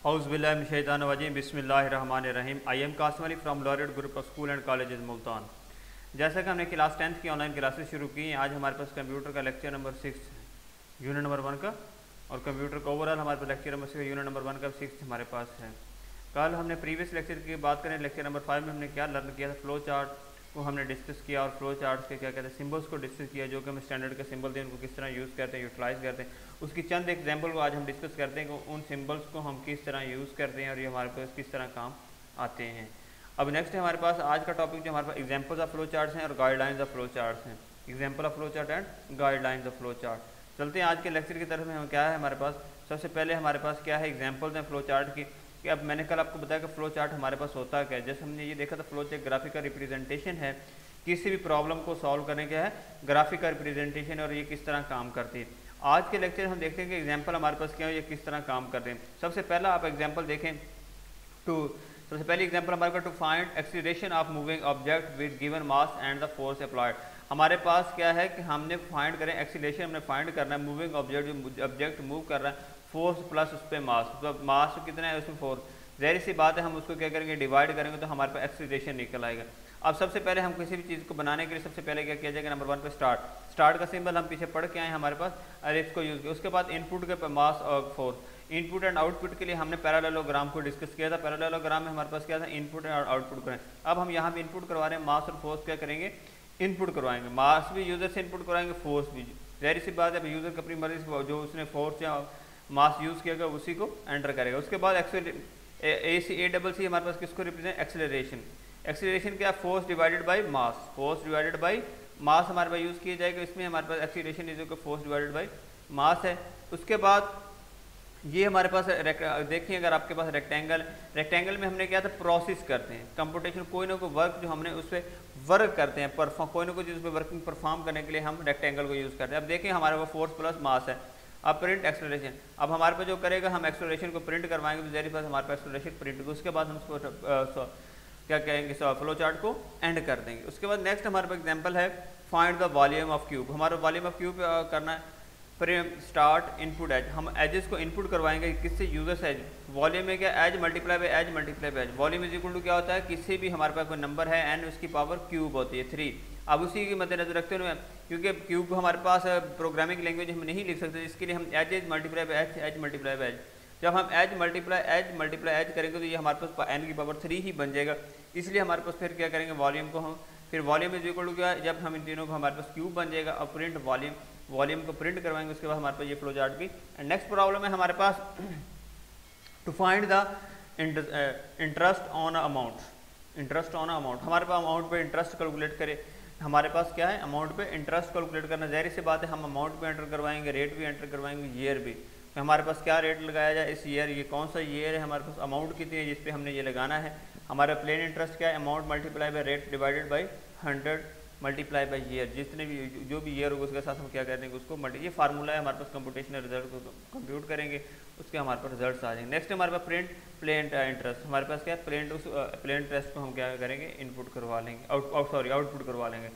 औज़ुबिल्लाहिमिनश्शैतानिर्रजीम बिस्मिल्लाहिर्रहमानिर्रहीम। I am Qasim Ali from Laureate group of school and colleges Multan. जैसा कि हमने क्लास 10th की ऑनलाइन क्लासेस शुरू की हैं, आज हमारे पास कंप्यूटर का लेक्चर नंबर 6 यूनिट नंबर 1 का, और कंप्यूटर का ओवरऑल हमारे पास लेक्चर नंबर 6 यूनिट नंबर 1 का 6 हमारे पास है। कल हमने प्रीवियस लेक्चर की बात करें, लेक्चर नंबर 5 में हमने क्या लर्न किया था, फ्लो चार्ट को हमने डिस्कस किया और फ्लो चार्ट के क्या कहते हैं सिंबल्स को डिस्कस किया, जो कि हम स्टैंडर्ड के सिंबल थे उनको किस तरह यूज़ करते हैं, यूटिलाइज़ करते हैं। उसकी चंद एग्जांपल को आज हम डिस्कस करते हैं कि उन सिंबल्स को हम किस तरह यूज़ करते हैं और ये हमारे पास किस तरह काम आते हैं। अब नेक्स्ट है हमारे पास आज का टॉपिक जो हमारे पास एग्जाम्पल्स ऑफ फ्लो चार्ट्स हैं और गाइडलाइंस ऑफ फ्लो चार्ट्स हैं। Example of flow chart and guidelines of flow chart. चलते हैं आज के लेक्चर की तरफ में। हम क्या है हमारे पास, सबसे पहले हमारे पास क्या है एग्जाम्पल्स हैं फ्लो चार्ट की। कि अब मैंने कल आपको बताया कि फ्लो चार्ट हमारे पास होता क्या है। जैसे हमने ये देखा था, फ्लो चार्ट ग्राफिकल रिप्रेजेंटेशन है, किसी भी प्रॉब्लम को सॉल्व करने का है ग्राफिकल रिप्रेजेंटेशन, और ये किस तरह काम करती है। आज के लेक्चर हम देखते हैं कि एग्जांपल हमारे पास क्या है, ये किस तरह काम करते हैं। सबसे पहला आप एग्जांपल देखें, सबसे पहली एग्जांपल हमारे पास to find acceleration of moving object with given mass and the force applied. हमारे पास क्या है कि हमने फाइंड करें एक्सीलरेशन, हमने फाइंड करना है मूविंग ऑब्जेक्ट, जो ऑब्जेक्ट मूव कर रहा है, फोर्स प्लस उस पर मास, तो मास कितना है उसमें फोर्स। ज़ाहिर सी बात है हम उसको क्या करेंगे, डिवाइड करेंगे तो हमारे पास एक्सीलरेशन निकल आएगा। अब सबसे पहले हम किसी भी चीज़ को बनाने के लिए सबसे पहले क्या किया जाएगा, नंबर 1 पे स्टार्ट का सिंबल हम पीछे पढ़ के आए हमारे पास, और इसको यूज़ किया। उसके बाद इनपुट के मास और फोर्स, इनपुट एंड आउटपुट के लिए हमने पैरेललोग्राम को डिस्कस किया था। पैरेललोग्राम में हमारे पास क्या था, इनपुट और आउटपुट करें। अब हम यहाँ पे इनपुट करवा रहे हैं, मास और फोर्स क्या करेंगे, इनपुट करवाएंगे। मास भी यूज़र से इनपुट करवाएंगे, फोर्स भी। ज़ाहिर सी बात है यूज़र अपनी मर्जी से जो उसने फोर्स या मास यूज़ किया उसी को एंटर करेगा। उसके बाद AC हमारे पास किसको रिप्रेजेंट, एक्सेलरेशन। एक्सेलरेशन क्या, force divided by mass, force divided by mass हमारे पास यूज़ किया जाएगा। इसमें हमारे पास acceleration is equal force divided by mass है। उसके बाद ये हमारे पास देखिए, अगर आपके पास रेक्टेंगल में हमने क्या था, प्रोसेस करते हैं कंप्यूटेशन, कोई ना कोई वर्क जो हमने उस पर वर्क करते हैं, कोई ना कोई चीज़ उस पर वर्किंग परफॉर्म करने के लिए हम रेक्टेंगल को यूज़ करते हैं। अब देखिए हमारे पास फोर्स प्लस मास है। अब प्रिंट एक्सेलरेशन, अब हमारे पास जो करेगा, हम एक्सेलरेशन को प्रिंट करवाएंगे तो ज़ाहिर बात हमारे पास एक्सेलरेशन प्रिंट होगी। उसके बाद हम उसको क्या कहेंगे, फ्लो चार्ट को एंड कर देंगे। उसके बाद नेक्स्ट हमारे पास एग्जांपल है find the volume of cube. हमारा वॉल्यूम ऑफ क्यूब करना है, स्टार्ट इनपुट एज, हम एजेस को इनपुट करवाएंगे किससे, यूजर से एज। वॉल्यूम में क्या, edge multiply by edge multiply by edge. Volume is equal to क्या होता है, किसी भी हमारे पास कोई नंबर है एन, उसकी पावर क्यूब होती है 3। अब उसी के मद्देनजर रखते हुए, क्योंकि क्यूब हमारे पास प्रोग्रामिंग लैंग्वेज हम नहीं लिख सकते, इसके लिए हम edge multiply by edge multiply by edge. जब हम एज मल्टीप्लाई एज करेंगे तो ये हमारे पास एन की पावर 3 ही बन जाएगा। इसलिए हमारे पास फिर क्या करेंगे, वॉल्यूम को हम फिर वॉल्यूम इज इक्वल टू क्या, जब हम इन तीनों को हमारे पास क्यूब बन जाएगा। अब प्रिंट वॉल्यूम को प्रिंट करवाएंगे। उसके बाद हमारे पास ये फ्लो चार्ट भी। एंड नेक्स्ट प्रॉब्लम है हमारे पास to find the interest on amount. हमारे पास अमाउंट पे इंटरेस्ट कैलकुलेट करे, हमारे पास क्या है, अमाउंट पे इंटरेस्ट कैलकुलेट करना। ज़ाहिर सी बात है हम अमाउंट पे एंटर करवाएंगे, रेट भी एंटर करवाएंगे, ईयर भी। तो हमारे पास क्या रेट लगाया जाए इस ईयर, ये कौन सा ईयर है, हमारे पास अमाउंट कितनी है जिस पे हमने ये लगाना है। हमारा प्लेन इंटरेस्ट क्या है, amount multiply by rate divided by 100 multiply by year. जितने भी जो भी ईयर होगा उसके साथ हम क्या कर देंगे, उसको ये फार्मूला है हमारे पास, कंप्यूटेशनल रिजल्ट को कंप्यूट करेंगे, उसके हमारे पास रिजल्ट्स आ जाएंगे। नेक्स्ट हमारे पास प्लेन इंटरेस्ट, हमारे पास क्या है, प्लेन इंटरेस्ट को हम क्या करेंगे, इनपुट करवा लेंगे, आउटपुट करवा लेंगे।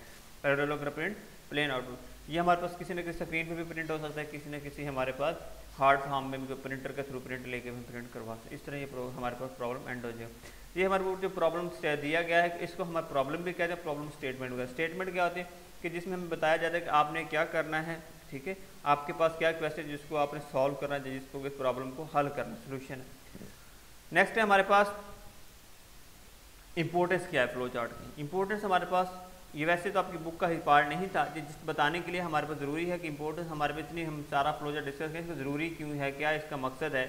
प्रिंट प्लेन आउटपुट, ये हमारे पास किसी न किसी स्क्रीन पे भी प्रिंट हो सकता है, किसी न किसी हमारे पास हार्ड फॉर्म में भी प्रिंटर के थ्रू प्रिंट लेके भी प्रिंट करवा सकते। इस तरह ये हमारे पास प्रॉब्लम एंड हो जाएगा। ये हमारे को जो प्रॉब्लम दिया गया है, इसको हमारे प्रॉब्लम भी कहते हैं, प्रॉब्लम स्टेटमेंट वगैरह। स्टेटमेंट क्या होती है कि जिसमें हमें बताया जाता है कि आपने क्या करना है, ठीक है, आपके पास क्या क्वेश्चन जिसको आपने सॉल्व करना है, जिसको इस प्रॉब्लम को हल करना, सोल्यूशन है। नेक्स्ट है हमारे पास इंपॉर्टेंस क्या है फ्लो चार्ट की। इंपॉर्टेंस हमारे पास ये वैसे तो आपकी बुक का ही पार्ट नहीं था, जिस बताने के लिए हमारे पास ज़रूरी है कि इंपॉर्टेंस हमारे पास इतनी, हम सारा फ्लो चार्ट डिस्कस करें, ज़रूरी क्यों है, क्या इसका मकसद है।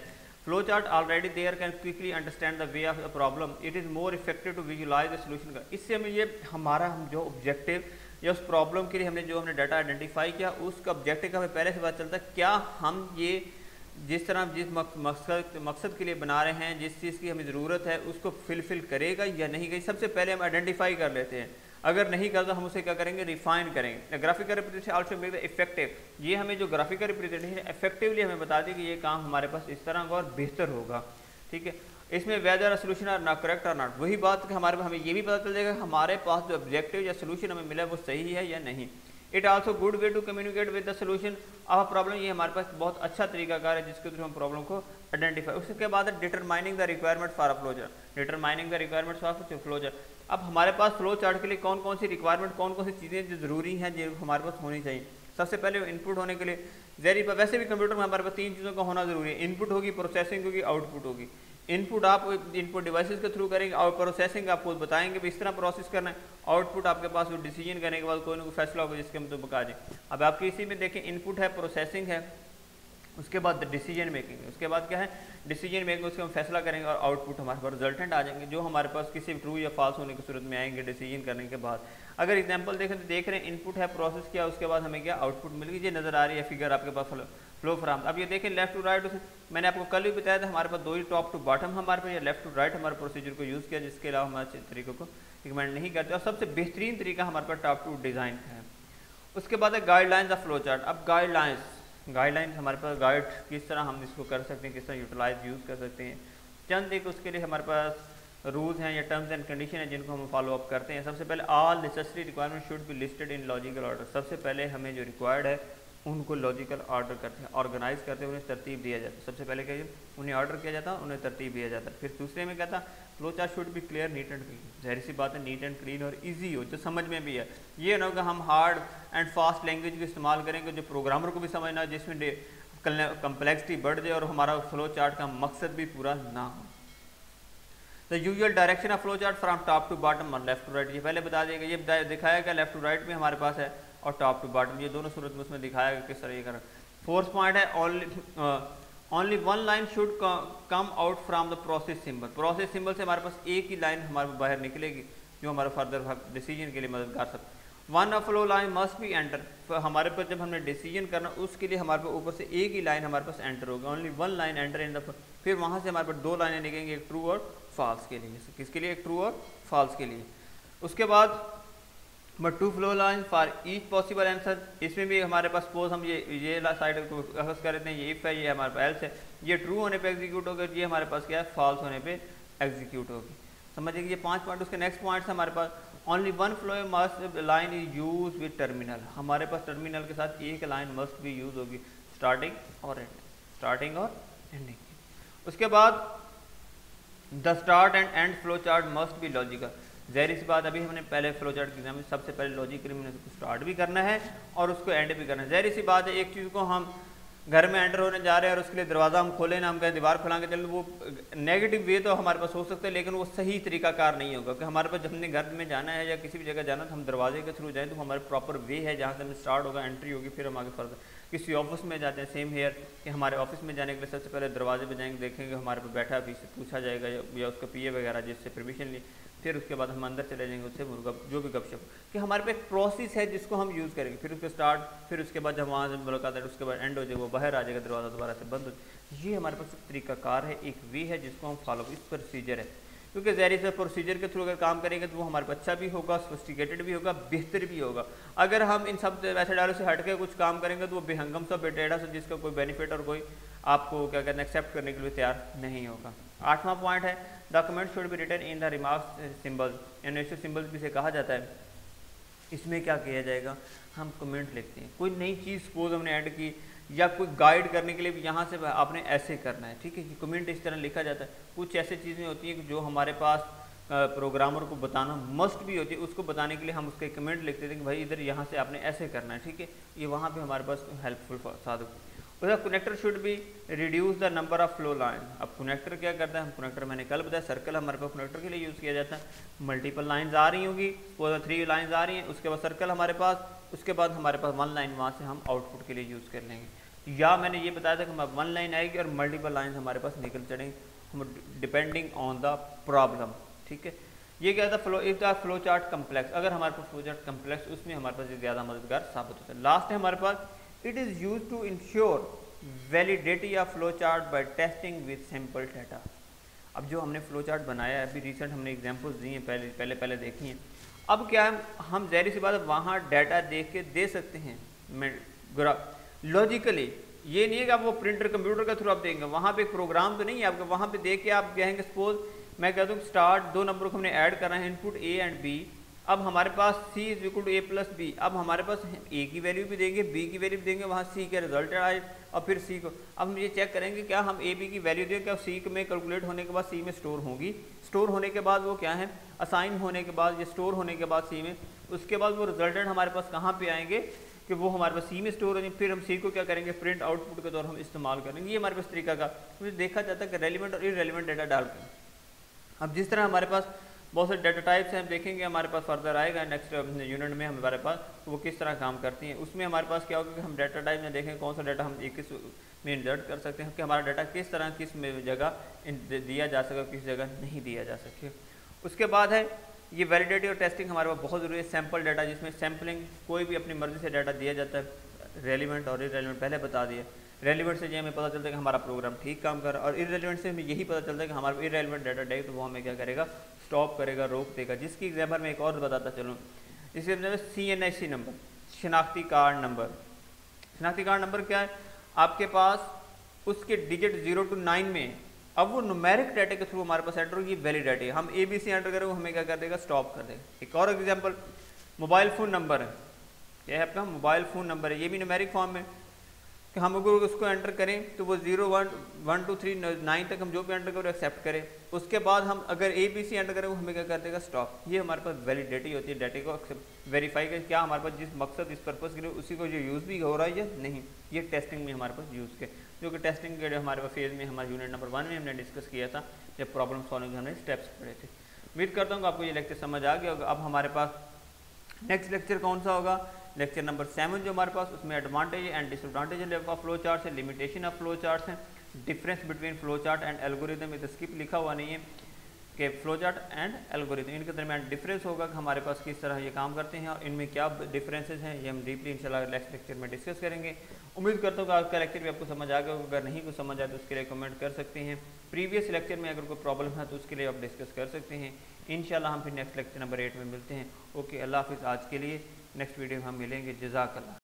Flow chart already there can quickly understand the way of the problem, it is more effective to visualise the solution का। इससे हमें ये हम जो ऑब्जेक्टिव या उस प्रॉब्लम के लिए हमने डाटा आइडेंटिफाई किया, उसका ऑब्जेक्टिव का हमें पहले से पता चलता है, क्या हम ये जिस तरह जिस मकसद के लिए बना रहे हैं, जिस चीज़ की हमें ज़रूरत है, उसको फिलफिल करेगा या नहीं करेगा। सबसे पहले हम आइडेंटिफाई कर लेते हैं, अगर नहीं करता हम उसे क्या करेंगे, रिफाइन करेंगे। Graphical representation also make the effective, ये हमें जो ग्राफिकल रिप्रेजेंटेशन इफेक्टिवली हमें बता दी कि ये काम हमारे पास इस तरह होगा और बेहतर होगा, ठीक है। इसमें वेदर सोल्यूशन आर ना करेक्ट और नॉट, वही बात कि हमारे हमें ये भी पता चल जाएगा हमारे पास जो ऑब्जेक्टिव या सोल्यूशन हमें मिला है वो सही है या नहीं। It also good way to communicate with the solution of problem, ये हमारे पास बहुत अच्छा तरीकाकार है जिसके थ्रू हम प्रॉब्लम को आइडेंटिफाई। उसके बाद है determining the requirement for a flow chart, determining the requirement for flow chart. अब हमारे पास फ्लो चार्ट के लिए कौन कौन सी रिक्वायरमेंट, कौन कौन सी चीज़ें जो ज़रूरी हैं जो हमारे पास होनी चाहिए। सबसे पहले इनपुट होने के लिए जहरी पर, वैसे भी कंप्यूटर में हमारे पास 3 चीज़ों का होना ज़रूरी है, इनपुट होगी, प्रोसेसिंग होगी, आउटपुट होगी। इनपुट आप इनपुट डिवाइसेस के थ्रू करेंगे और प्रोसेसिंग आपको बताएंगे भी इस तरह प्रोसेस करना है। आउटपुट आपके पास वो डिसीजन करने के बाद कोई ना कोई फैसला होगा जिसके मुताबिक आ जाए। अब आपके इसी में देखें इनपुट है, प्रोसेसिंग है, उसके बाद डिसीजन मेकिंग, उसके बाद क्या है डिसीजन मेकिंग, उसके हम फैसला करेंगे और आउटपुट हमारे पास रिजल्टेंट आ जाएंगे जो हमारे पास किसी ट्रू या फॉल्स होने की सूरत में आएंगे डिसीजन करने के बाद। अगर एग्जांपल देखें तो देख रहे हैं इनपुट है, प्रोसेस किया, उसके बाद हमें क्या आउटपुट मिल गई। ये नज़र आ रही है फिगर आपके पास फ्लो फ्राम। अब ये देखें लेफ्ट टू राइट, मैंने आपको कल भी बताया था हमारे पास 2 ही टॉप टू बॉटम हमारे पास, या लेफ्ट टू राइट हमारे प्रोसीजर को यूज़ किया, जिसके अलावा हमारे तरीकों को रिकमेंड नहीं करते। और सबसे बेहतरीन तरीका हमारे पास टॉप टू डिज़ाइन का है। उसके बाद है गाइडलाइंस ऑफ फ्लो चार्ट। अब गाइडलाइंस हमारे पास गाइड किस तरह हम इसको कर सकते हैं, किस तरह यूटिलाइज यूज़ कर सकते हैं। चंद एक उसके लिए हमारे पास रूल्स हैं या टर्म्स एंड कंडीशन है जिनको हम फॉलो अप करते हैं। सबसे पहले all necessary requirement should be listed in logical order. सबसे पहले हमें जो रिक्वायर्ड है उनको लॉजिकल ऑर्डर करते हैं, ऑर्गेनाइज करते हैं, उन्हें तरतीब दिया जाता है। सबसे पहले क्या उन्हें ऑर्डर किया जाता है, उन्हें तरतीब दिया जाता है। फिर दूसरे में क्या था flow chart should be clear, neat and clean. जाहिर सी बात है नीट एंड क्लीन और इजी हो, जो समझ में भी है। ये ना होगा हम हार्ड एंड फास्ट लैंग्वेज को इस्तेमाल करेंगे जो प्रोग्रामर को भी समझना, जिसमें कम्प्लेक्सिटी बढ़ जाए और हमारा फ्लो चार्ट का मकसद भी पूरा ना हो। The usual direction of flow chart from top to bottom और लेफ्ट टू राइट, ये पहले बता दिएगा। ये दिखाया गया लेफ्ट टू राइट में हमारे पास है और टॉप टू बॉटम, ये दोनों सूरत में उसमें दिखाया गया किस तरह ये करना। फोर्थ पॉइंट है only one line should come out from the process symbol. Process symbol से हमारे पास एक ही लाइन हमारे बाहर निकलेगी जो हमारे फर्दर डिसीजन के लिए मदद कर सकते। One of flow line must be enter. हमारे पास जब हमने डिसीजन करना उसके लिए हमारे पास ऊपर से एक ही लाइन हमारे पास एंटर होगी, only one line enter in the. फिर वहाँ से हमारे पास 2 लाइनें निकलेंगी, एक ट्रू और फॉल्स के लिए। किसके लिए? एक ट्रू और फॉल्स के लिए। उसके बाद but 2 flow line for each possible answer. इसमें भी हमारे पास सपोज हम ये साइड को अखज़ कर देते हैं, ये इफ़ है, ये हमारे पास एल्स है। ये ट्रू होने पे एग्जीक्यूट होगा, ये हमारे पास क्या है फॉल्स होने पे एग्जीक्यूट होगी। समझिए ये 5 पॉइंट। उसके नेक्स्ट पॉइंट है हमारे पास only one flow must line is use with terminal. हमारे पास टर्मिनल के साथ एक लाइन मस्ट भी यूज होगी, स्टार्टिंग और एंडिंग। उसके बाद the start and end flow chart must be logical. ज़ाहिर सी बात, अभी हमने पहले फ्लो चार्ट के एग्जाम में सबसे पहले लॉजिकली हमने उसको स्टार्ट भी करना है और उसको एंड भी करना है। ज़ाहिर सी बात है एक चीज़ को हम घर में एंटर होने जा रहे हैं और उसके लिए दरवाज़ा हम खोलें ना, हम कहें दीवार खुला के चलो, वो नेगेटिव वे तो हमारे पास हो सकता है लेकिन वो सही तरीकाकार नहीं होगा। कि हमारे पास जब हमने घर में जाना है या किसी भी जगह जाना है तो हम दरवाजे के थ्रू जाएँ तो हमारे प्रॉपर वे है जहाँ से हमें स्टार्ट होगा, एंट्री होगी, फिर हम आगे फर्दर। किसी ऑफिस में जाते हैं सेम हेयर कि हमारे ऑफिस में जाने के लिए सबसे पहले दरवाजे पे जाएंगे, देखेंगे हमारे पे बैठा है, पूछा जाएगा या उसका पीए वगैरह जिससे परमिशन ली, फिर उसके बाद हम अंदर चले जाएंगे, उससे मुर्गा जो भी गपशप कि हमारे पे एक प्रोसेस है जिसको हम यूज़ करेंगे। फिर उसके स्टार्ट, फिर उसके बाद जब वहाँ से मुलाकात है उसके बाद एंड हो जाएगा, वो बाहर आ जाएगा, दरवाज़ा दोबारा से बंद हो जाएगा। ये हमारे पास एक तरीकाकार है, एक वे है जिसको हम फॉलो, इस प्रोसीजर है। क्योंकि ज़ाहिर से प्रोसीजर के थ्रू अगर काम करेंगे तो वो हमारे पास अच्छा भी होगा, सोफिस्टिकेटेड भी होगा, बेहतर भी होगा। अगर हम इन सब मेथड से हट के कुछ काम करेंगे तो वो बेहंगम सा बेटेढ़ा सा जिसका कोई बेनिफिट और कोई आपको क्या कहते हैं एक्सेप्ट करने के लिए तैयार नहीं होगा। 8वां पॉइंट है document should be written in the remarks symbols, यानी सिंबल्स भी से कहा जाता है। इसमें क्या किया जाएगा, हम कमेंट लिखते हैं, कोई नई चीज़ सपोज हमने ऐड की या कोई गाइड करने के लिए भी यहाँ से आपने ऐसे करना है, ठीक है। कि कमेंट इस तरह लिखा जाता है। कुछ ऐसी चीज़ें होती हैं जो हमारे पास प्रोग्रामर को बताना मस्ट भी होती है, उसको बताने के लिए हम उसके कमेंट लिखते थे कि भाई इधर यहाँ से आपने ऐसे करना है, ठीक है। ये वहाँ पे हमारे पास हेल्पफुल साधक। उसका connector should be reduce the number of flow line. अब कनेक्टर क्या करता है, हम कनेक्टर मैंने कल बताया सर्कल हमारे पास कनेक्टर के लिए यूज़ किया जाता है। मल्टीपल लाइन्स आ रही होंगी, 3 लाइन्स आ रही हैं, उसके बाद सर्कल हमारे पास, उसके बाद हमारे पास 1 लाइन वहाँ से हम आउटपुट के लिए यूज़ कर लेंगे। या मैंने ये बताया था कि 1 लाइन आएगी और मल्टीपल लाइन हमारे पास निकल चढ़ेंगे, हम डिपेंडिंग ऑन द प्रॉब्लम, ठीक है। ये क्या था फ्लो चार्ट कम्प्लेक्स। अगर हमारे पास फ्लो चार्ट कम्प्लेक्स उसमें हमारे पास ज़्यादा मददगार साबित होता है। लास्ट है हमारे पास it is use to ensure validity of flow chart by testing with simple data. अब जो हमने फ्लो चार्ट बनाया है, अभी रिसेंट हमने एग्जांपल्स दिए हैं, पहले देखी हैं। अब क्या है, हम ज़ाहिर सी बात है वहाँ डाटा देख के दे सकते हैं लॉजिकली। ये नहीं है कि आप वो प्रिंटर कंप्यूटर के थ्रू आप देंगे, वहाँ पे एक प्रोग्राम तो नहीं है आपका, वहाँ पे देख के आप कहेंगे सपोज मैं कह दूँ स्टार्ट 2 नंबर को हमने ऐड करना है, इनपुट ए एंड बी, अब हमारे पास c is equal to a plus B, अब हमारे पास a की वैल्यू भी देंगे, b की वैल्यू भी देंगे, वहाँ c का रिजल्ट आए और फिर c को, अब हम ये चेक करेंगे क्या हम a b की वैल्यू दें, क्या c में कैलकुलेट होने के बाद c में स्टोर होंगी, स्टोर होने के बाद वो क्या है असाइन होने के बाद, ये स्टोर होने के बाद c में, उसके बाद वो रिजल्टेंट हमारे पास कहाँ पे आएंगे कि वो हमारे पास c में स्टोर हो जाए, फिर हम c को क्या करेंगे प्रिंट आउटपुट के तौर हम इस्तेमाल करेंगे। ये हमारे पास तरीका का मुझे देखा जाता है कि रेलिवेंट और इरेलीवेंट डाटा डालकर। अब जिस तरह हमारे पास बहुत सारे डाटा टाइप्स हैं, हम देखेंगे हमारे पास फर्दर आएगा नेक्स्ट यूनिट में हमारे पास तो वो किस तरह काम करती हैं। उसमें हमारे पास क्या होगा कि हम डाटा टाइप में देखें कौन सा डाटा हम एक किस में इंसर्ट कर सकते हैं कि हमारा डाटा किस तरह किस जगह दिया जा सके, किस जगह नहीं दिया जा सके। उसके बाद है ये वैलिडिटी और टेस्टिंग हमारे पास बहुत ज़रूरी है। सैम्पल डाटा जिसमें सैम्पलिंग कोई भी अपनी मर्जी से डाटा दिया जाता है, रेलिवेंट और इरेलीवेंट पहले बता दिया। रेलिवेंट से ये हमें पता चलता है कि हमारा प्रोग्राम ठीक काम कर रहा है, और इरेलीवेंट से हमें यही पता चलता है कि हमारा इरेलीवेंट डाटा देगा तो वो हमें क्या करेगा स्टॉप करेगा, रोक देगा। जिसकी एग्जाम्पल मैं एक और बताता चलूँ, इसके CNIC नंबर, शनाख्ती कार्ड नंबर। शनाख्ती कार्ड नंबर क्या है आपके पास, उसके डिजिट 0 to 9 में, अब वो न्यूमेरिक डाटा के थ्रू हमारे पास एंटर होगी, वैलिडिटी हम ABC एंटर करें वो हमें क्या कर देगा स्टॉप कर देगा। एक और एग्जाम्पल मोबाइल फ़ोन नंबर है, क्या है आपका मोबाइल फ़ोन नंबर है, ये भी न्यूमेरिक फॉर्म में कि हम अगर उसको एंटर करें तो वो 0 1 1 2 3 9 तक हम जो भी एंटर करें एक्सेप्ट करें। उसके बाद हम अगर ABC एंटर करें वो हमें क्या कर देगा स्टॉप। ये हमारे पास वैलिडिटी होती है, डाटा को वेरीफाई कर क्या हमारे पास जिस मकसद इस पर्पज़ के लिए उसी को जो यूज़ भी हो रहा है या नहीं। ये टेस्टिंग में हमारे पास यूज़ के, जो कि टेस्टिंग के हमारे पास फेज़ में हमारे यूनिट नंबर 1 में हमने डिस्कस किया था जब प्रॉब्लम सॉल्विंग हमने स्टेप्स पढ़े थे। उम्मीद करता हूँ आपको ये लेक्चर समझ आ गया होगा। अब हमारे पास नेक्स्ट लेक्चर कौन सा होगा, लेक्चर नंबर 7 जो हमारे पास, उसमें advantage and disadvantage of flow chart है, लिमिटेशन ऑफ फ्लो चार्ट है, difference between flow chart and algorithm. इधर स्किप लिखा हुआ नहीं है कि फ्लो चार्ट एंड एल्गोरिथम इनके दरमियान डिफरेंस होगा कि हमारे पास किस तरह ये काम करते हैं और इनमें क्या डिफरेंसेस हैं, ये हम डीपली इंशाल्लाह नेक्स्ट लेक्चर में डिस्कस करेंगे। उम्मीद करता हूँ कि आपका लेक्चर भी आपको समझ आ गया होगा। अगर नहीं कुछ समझ आए तो उसके लिए कमेंट कर सकते हैं। प्रीवियस लेक्चर में अगर कोई प्रॉब्लम है तो उसके लिए आप डिस्कस कर सकते हैं। इंशाल्लाह हम फिर नेक्स्ट लेक्चर नंबर 8 में मिलते हैं। ओके, अल्लाह हाफिज़। आज के लिए नेक्स्ट वीडियो में हम मिलेंगे। जज़ाकल्लाह।